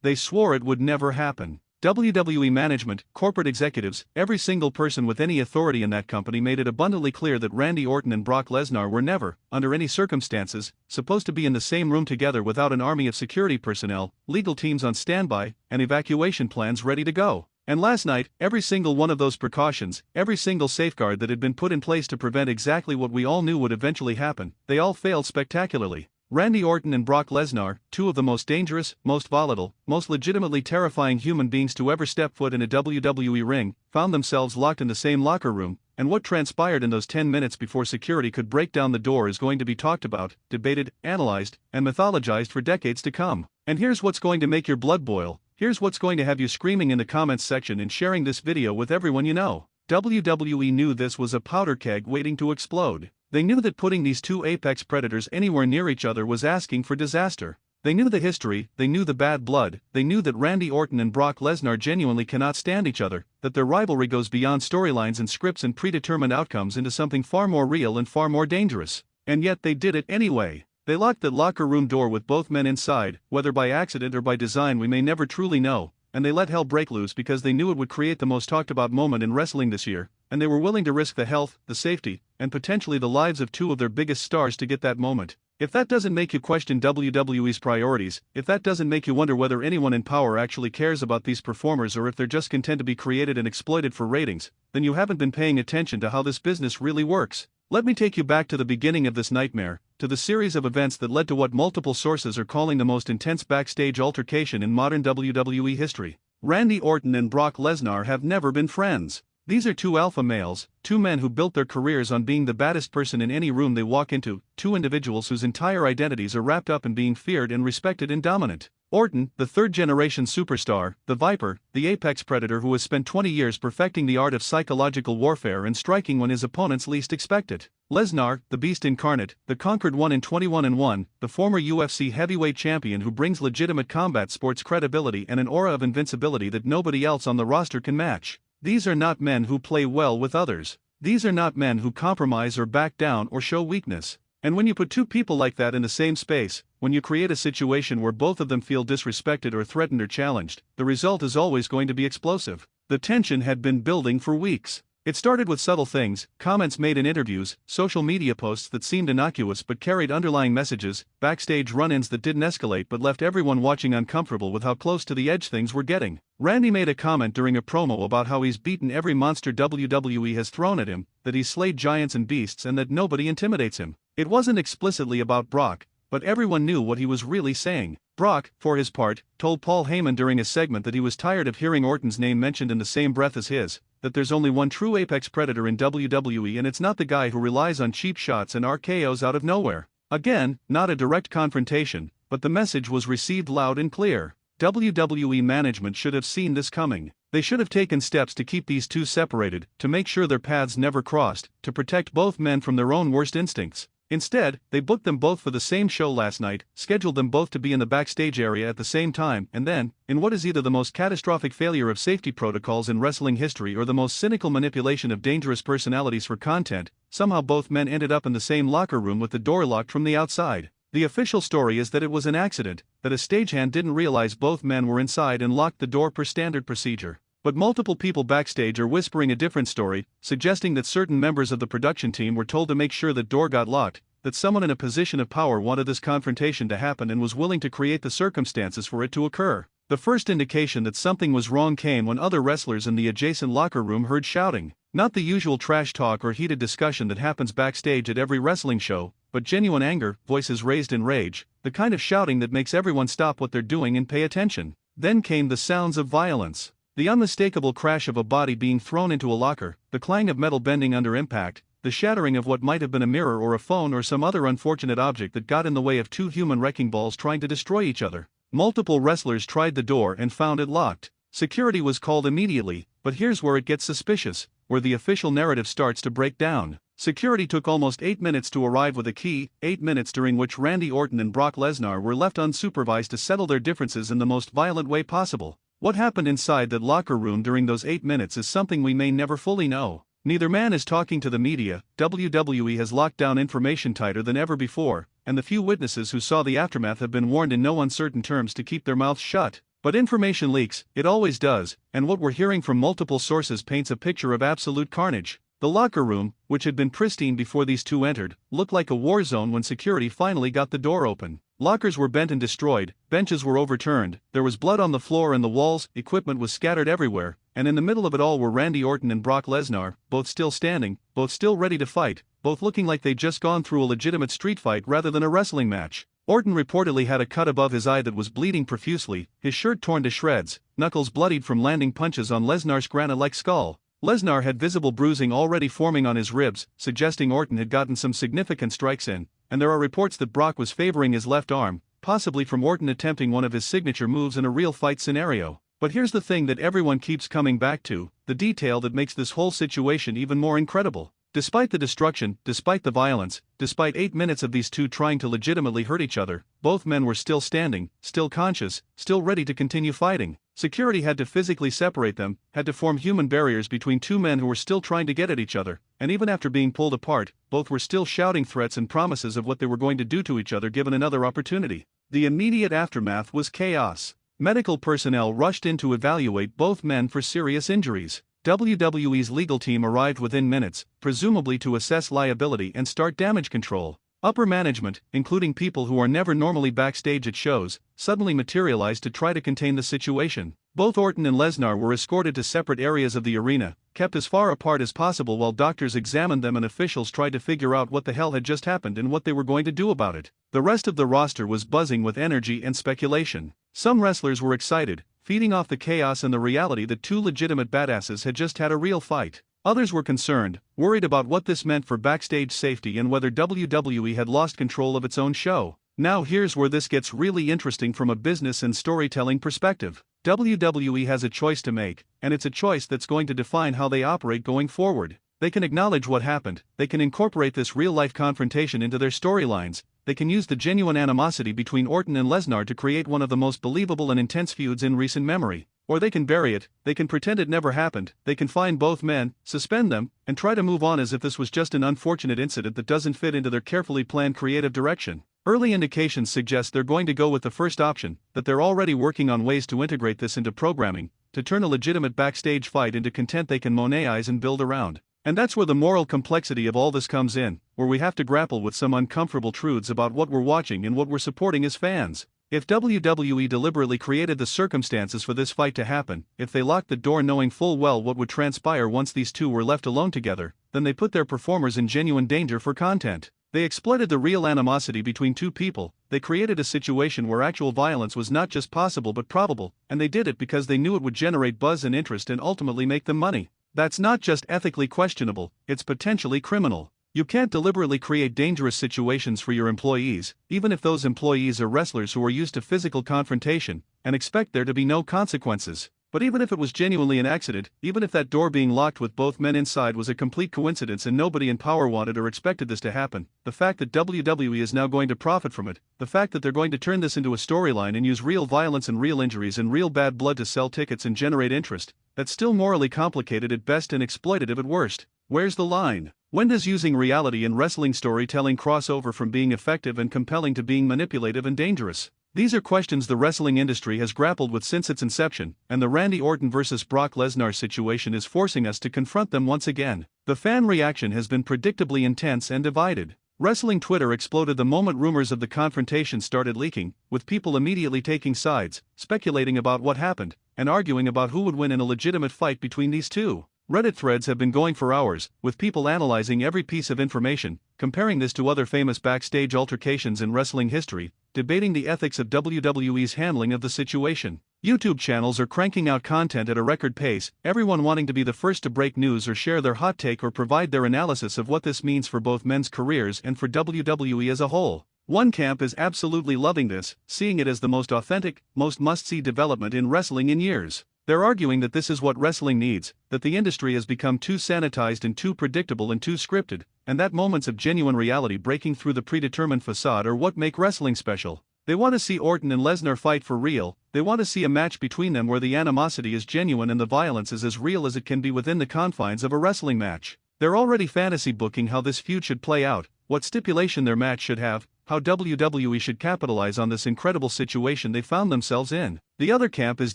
They swore it would never happen. WWE management, corporate executives, every single person with any authority in that company made it abundantly clear that Randy Orton and Brock Lesnar were never, under any circumstances, supposed to be in the same room together without an army of security personnel, legal teams on standby, and evacuation plans ready to go. And last night, every single one of those precautions, every single safeguard that had been put in place to prevent exactly what we all knew would eventually happen, they all failed spectacularly. Randy Orton and Brock Lesnar, two of the most dangerous, most volatile, most legitimately terrifying human beings to ever step foot in a WWE ring, found themselves locked in the same locker room, and what transpired in those 10 minutes before security could break down the door is going to be talked about, debated, analyzed, and mythologized for decades to come. And here's what's going to make your blood boil. Here's what's going to have you screaming in the comments section and sharing this video with everyone you know. WWE knew this was a powder keg waiting to explode. They knew that putting these two apex predators anywhere near each other was asking for disaster. They knew the history, they knew the bad blood, they knew that Randy Orton and Brock Lesnar genuinely cannot stand each other, that their rivalry goes beyond storylines and scripts and predetermined outcomes into something far more real and far more dangerous. And yet they did it anyway. They locked that locker room door with both men inside, whether by accident or by design we may never truly know, and they let hell break loose because they knew it would create the most talked about moment in wrestling this year, and they were willing to risk the health, the safety, and potentially the lives of two of their biggest stars to get that moment. If that doesn't make you question WWE's priorities, if that doesn't make you wonder whether anyone in power actually cares about these performers or if they're just content to be created and exploited for ratings, then you haven't been paying attention to how this business really works. Let me take you back to the beginning of this nightmare, to the series of events that led to what multiple sources are calling the most intense backstage altercation in modern WWE history. Randy Orton and Brock Lesnar have never been friends. These are two alpha males, two men who built their careers on being the baddest person in any room they walk into, two individuals whose entire identities are wrapped up in being feared and respected and dominant. Orton, the third-generation superstar, the Viper, the apex predator who has spent 20 years perfecting the art of psychological warfare and striking when his opponents least expect it. Lesnar, the beast incarnate, the conquered one in 21-1, the former UFC heavyweight champion who brings legitimate combat sports credibility and an aura of invincibility that nobody else on the roster can match. These are not men who play well with others. These are not men who compromise or back down or show weakness. And when you put two people like that in the same space, when you create a situation where both of them feel disrespected or threatened or challenged, the result is always going to be explosive. The tension had been building for weeks. It started with subtle things, comments made in interviews, social media posts that seemed innocuous but carried underlying messages, backstage run-ins that didn't escalate but left everyone watching uncomfortable with how close to the edge things were getting. Randy made a comment during a promo about how he's beaten every monster WWE has thrown at him, that he's slayed giants and beasts and that nobody intimidates him. It wasn't explicitly about Brock, but everyone knew what he was really saying. Brock, for his part, told Paul Heyman during a segment that he was tired of hearing Orton's name mentioned in the same breath as his, that there's only one true apex predator in WWE and it's not the guy who relies on cheap shots and RKOs out of nowhere. Again, not a direct confrontation, but the message was received loud and clear. WWE management should have seen this coming. They should have taken steps to keep these two separated, to make sure their paths never crossed, to protect both men from their own worst instincts. Instead, they booked them both for the same show last night, scheduled them both to be in the backstage area at the same time, and then, in what is either the most catastrophic failure of safety protocols in wrestling history or the most cynical manipulation of dangerous personalities for content, somehow both men ended up in the same locker room with the door locked from the outside. The official story is that it was an accident, that a stagehand didn't realize both men were inside and locked the door per standard procedure. But multiple people backstage are whispering a different story, suggesting that certain members of the production team were told to make sure the door got locked, that someone in a position of power wanted this confrontation to happen and was willing to create the circumstances for it to occur. The first indication that something was wrong came when other wrestlers in the adjacent locker room heard shouting. Not the usual trash talk or heated discussion that happens backstage at every wrestling show, but genuine anger, voices raised in rage, the kind of shouting that makes everyone stop what they're doing and pay attention. Then came the sounds of violence. The unmistakable crash of a body being thrown into a locker, the clang of metal bending under impact, the shattering of what might have been a mirror or a phone or some other unfortunate object that got in the way of two human wrecking balls trying to destroy each other. Multiple wrestlers tried the door and found it locked. Security was called immediately, but here's where it gets suspicious, where the official narrative starts to break down. Security took almost 8 minutes to arrive with a key, 8 minutes during which Randy Orton and Brock Lesnar were left unsupervised to settle their differences in the most violent way possible. What happened inside that locker room during those 8 minutes is something we may never fully know. Neither man is talking to the media. WWE has locked down information tighter than ever before, and the few witnesses who saw the aftermath have been warned in no uncertain terms to keep their mouths shut. But information leaks, it always does, and what we're hearing from multiple sources paints a picture of absolute carnage. The locker room, which had been pristine before these two entered, looked like a war zone when security finally got the door open. Lockers were bent and destroyed, benches were overturned, there was blood on the floor and the walls, equipment was scattered everywhere, and in the middle of it all were Randy Orton and Brock Lesnar, both still standing, both still ready to fight, both looking like they'd just gone through a legitimate street fight rather than a wrestling match. Orton reportedly had a cut above his eye that was bleeding profusely, his shirt torn to shreds, knuckles bloodied from landing punches on Lesnar's granite-like skull. Lesnar had visible bruising already forming on his ribs, suggesting Orton had gotten some significant strikes in, and there are reports that Brock was favoring his left arm, possibly from Orton attempting one of his signature moves in a real fight scenario. But here's the thing that everyone keeps coming back to, the detail that makes this whole situation even more incredible. Despite the destruction, despite the violence, despite 8 minutes of these two trying to legitimately hurt each other, both men were still standing, still conscious, still ready to continue fighting. Security had to physically separate them, had to form human barriers between two men who were still trying to get at each other, and even after being pulled apart, both were still shouting threats and promises of what they were going to do to each other given another opportunity. The immediate aftermath was chaos. Medical personnel rushed in to evaluate both men for serious injuries. WWE's legal team arrived within minutes, presumably to assess liability and start damage control. Upper management, including people who are never normally backstage at shows, suddenly materialized to try to contain the situation. Both Orton and Lesnar were escorted to separate areas of the arena, kept as far apart as possible while doctors examined them and officials tried to figure out what the hell had just happened and what they were going to do about it. The rest of the roster was buzzing with energy and speculation. Some wrestlers were excited, feeding off the chaos and the reality that two legitimate badasses had just had a real fight. Others were concerned, worried about what this meant for backstage safety and whether WWE had lost control of its own show. Now here's where this gets really interesting from a business and storytelling perspective. WWE has a choice to make, and it's a choice that's going to define how they operate going forward. They can acknowledge what happened, they can incorporate this real-life confrontation into their storylines, they can use the genuine animosity between Orton and Lesnar to create one of the most believable and intense feuds in recent memory. Or they can bury it, they can pretend it never happened, they can find both men, suspend them, and try to move on as if this was just an unfortunate incident that doesn't fit into their carefully planned creative direction. Early indications suggest they're going to go with the first option, that they're already working on ways to integrate this into programming, to turn a legitimate backstage fight into content they can monetize and build around. And that's where the moral complexity of all this comes in, where we have to grapple with some uncomfortable truths about what we're watching and what we're supporting as fans. If WWE deliberately created the circumstances for this fight to happen, if they locked the door knowing full well what would transpire once these two were left alone together, then they put their performers in genuine danger for content. They exploited the real animosity between two people, they created a situation where actual violence was not just possible but probable, and they did it because they knew it would generate buzz and interest and ultimately make them money. That's not just ethically questionable, it's potentially criminal. You can't deliberately create dangerous situations for your employees, even if those employees are wrestlers who are used to physical confrontation, and expect there to be no consequences. But even if it was genuinely an accident, even if that door being locked with both men inside was a complete coincidence and nobody in power wanted or expected this to happen, the fact that WWE is now going to profit from it, the fact that they're going to turn this into a storyline and use real violence and real injuries and real bad blood to sell tickets and generate interest, that's still morally complicated at best and exploitative at worst. Where's the line? When does using reality in wrestling storytelling cross over from being effective and compelling to being manipulative and dangerous? These are questions the wrestling industry has grappled with since its inception, and the Randy Orton vs. Brock Lesnar situation is forcing us to confront them once again. The fan reaction has been predictably intense and divided. Wrestling Twitter exploded the moment rumors of the confrontation started leaking, with people immediately taking sides, speculating about what happened, and arguing about who would win in a legitimate fight between these two. Reddit threads have been going for hours, with people analyzing every piece of information, comparing this to other famous backstage altercations in wrestling history, debating the ethics of WWE's handling of the situation. YouTube channels are cranking out content at a record pace, everyone wanting to be the first to break news or share their hot take or provide their analysis of what this means for both men's careers and for WWE as a whole. One camp is absolutely loving this, seeing it as the most authentic, most must-see development in wrestling in years. They're arguing that this is what wrestling needs, that the industry has become too sanitized and too predictable and too scripted, and that moments of genuine reality breaking through the predetermined facade are what make wrestling special. They want to see Orton and Lesnar fight for real, they want to see a match between them where the animosity is genuine and the violence is as real as it can be within the confines of a wrestling match. They're already fantasy booking how this feud should play out, what stipulation their match should have, how WWE should capitalize on this incredible situation they found themselves in. The other camp is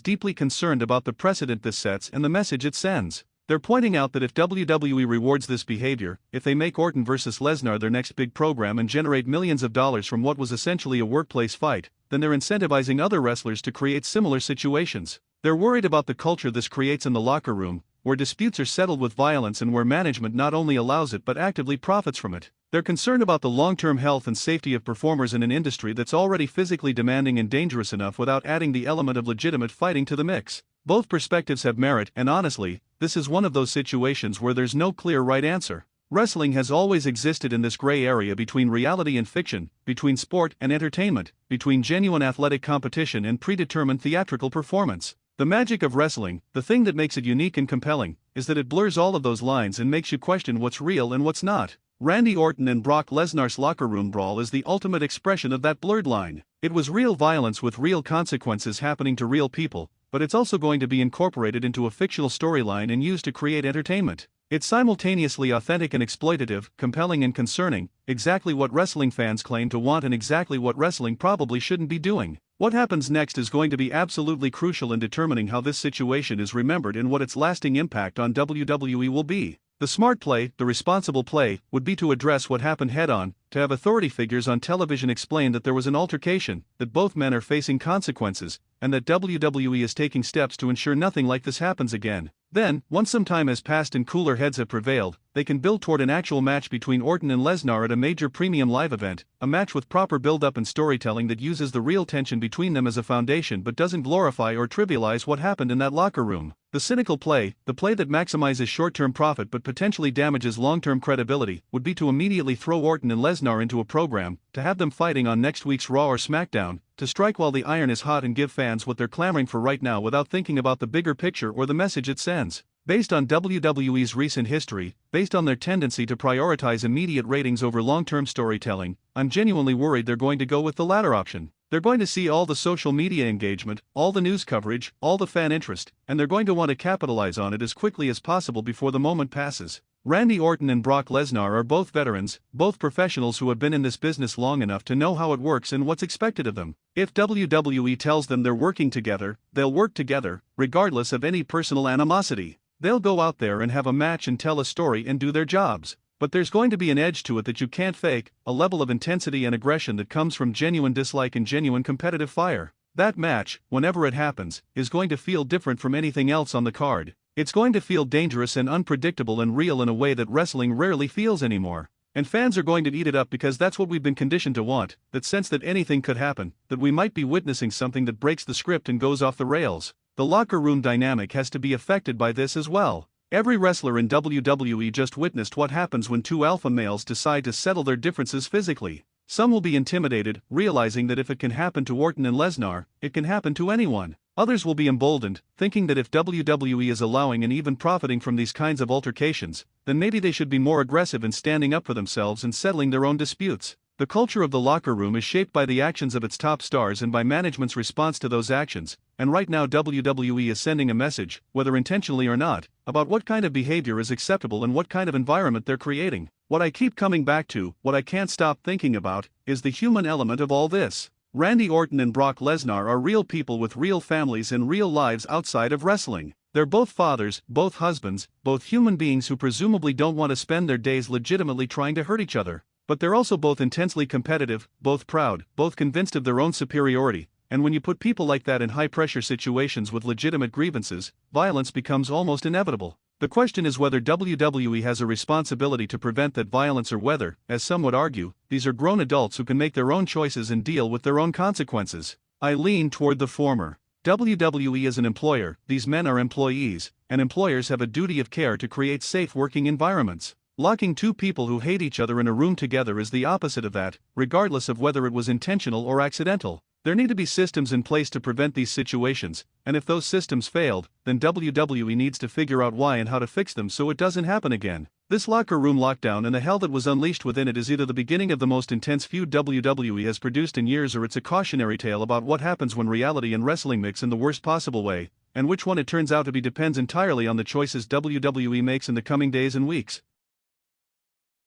deeply concerned about the precedent this sets and the message it sends. They're pointing out that if WWE rewards this behavior, if they make Orton vs. Lesnar their next big program and generate millions of dollars from what was essentially a workplace fight, then they're incentivizing other wrestlers to create similar situations. They're worried about the culture this creates in the locker room, where disputes are settled with violence and where management not only allows it but actively profits from it. They're concerned about the long-term health and safety of performers in an industry that's already physically demanding and dangerous enough without adding the element of legitimate fighting to the mix. Both perspectives have merit, and honestly, this is one of those situations where there's no clear right answer. Wrestling has always existed in this gray area between reality and fiction, between sport and entertainment, between genuine athletic competition and predetermined theatrical performance. The magic of wrestling, the thing that makes it unique and compelling, is that it blurs all of those lines and makes you question what's real and what's not. Randy Orton and Brock Lesnar's locker room brawl is the ultimate expression of that blurred line. It was real violence with real consequences happening to real people, but it's also going to be incorporated into a fictional storyline and used to create entertainment. It's simultaneously authentic and exploitative, compelling and concerning, exactly what wrestling fans claim to want and exactly what wrestling probably shouldn't be doing. What happens next is going to be absolutely crucial in determining how this situation is remembered and what its lasting impact on WWE will be. The smart play, the responsible play, would be to address what happened head-on, to have authority figures on television explain that there was an altercation, that both men are facing consequences, and that WWE is taking steps to ensure nothing like this happens again. Then, once some time has passed and cooler heads have prevailed, they can build toward an actual match between Orton and Lesnar at a major premium live event, a match with proper build-up and storytelling that uses the real tension between them as a foundation but doesn't glorify or trivialize what happened in that locker room. The cynical play, the play that maximizes short-term profit but potentially damages long-term credibility, would be to immediately throw Orton and Lesnar into a program, to have them fighting on next week's Raw or SmackDown, to strike while the iron is hot and give fans what they're clamoring for right now without thinking about the bigger picture or the message it sends. Based on WWE's recent history, based on their tendency to prioritize immediate ratings over long-term storytelling, I'm genuinely worried they're going to go with the latter option. They're going to see all the social media engagement, all the news coverage, all the fan interest, and they're going to want to capitalize on it as quickly as possible before the moment passes. Randy Orton and Brock Lesnar are both veterans, both professionals who have been in this business long enough to know how it works and what's expected of them. If WWE tells them they're working together, they'll work together, regardless of any personal animosity. They'll go out there and have a match and tell a story and do their jobs. But there's going to be an edge to it that you can't fake, a level of intensity and aggression that comes from genuine dislike and genuine competitive fire. That match, whenever it happens, is going to feel different from anything else on the card. It's going to feel dangerous and unpredictable and real in a way that wrestling rarely feels anymore. And fans are going to eat it up because that's what we've been conditioned to want, that sense that anything could happen, that we might be witnessing something that breaks the script and goes off the rails. The locker room dynamic has to be affected by this as well. Every wrestler in WWE just witnessed what happens when two alpha males decide to settle their differences physically. Some will be intimidated, realizing that if it can happen to Orton and Lesnar, it can happen to anyone. Others will be emboldened, thinking that if WWE is allowing and even profiting from these kinds of altercations, then maybe they should be more aggressive in standing up for themselves and settling their own disputes. The culture of the locker room is shaped by the actions of its top stars and by management's response to those actions, and right now WWE is sending a message, whether intentionally or not, about what kind of behavior is acceptable and what kind of environment they're creating. What I keep coming back to, what I can't stop thinking about, is the human element of all this. Randy Orton and Brock Lesnar are real people with real families and real lives outside of wrestling. They're both fathers, both husbands, both human beings who presumably don't want to spend their days legitimately trying to hurt each other. But they're also both intensely competitive, both proud, both convinced of their own superiority, and when you put people like that in high-pressure situations with legitimate grievances, violence becomes almost inevitable. The question is whether WWE has a responsibility to prevent that violence or whether, as some would argue, these are grown adults who can make their own choices and deal with their own consequences. I lean toward the former. WWE is an employer, these men are employees, and employers have a duty of care to create safe working environments. Locking two people who hate each other in a room together is the opposite of that, regardless of whether it was intentional or accidental. There need to be systems in place to prevent these situations, and if those systems failed, then WWE needs to figure out why and how to fix them so it doesn't happen again. This locker room lockdown and the hell that was unleashed within it is either the beginning of the most intense feud WWE has produced in years or it's a cautionary tale about what happens when reality and wrestling mix in the worst possible way, and which one it turns out to be depends entirely on the choices WWE makes in the coming days and weeks.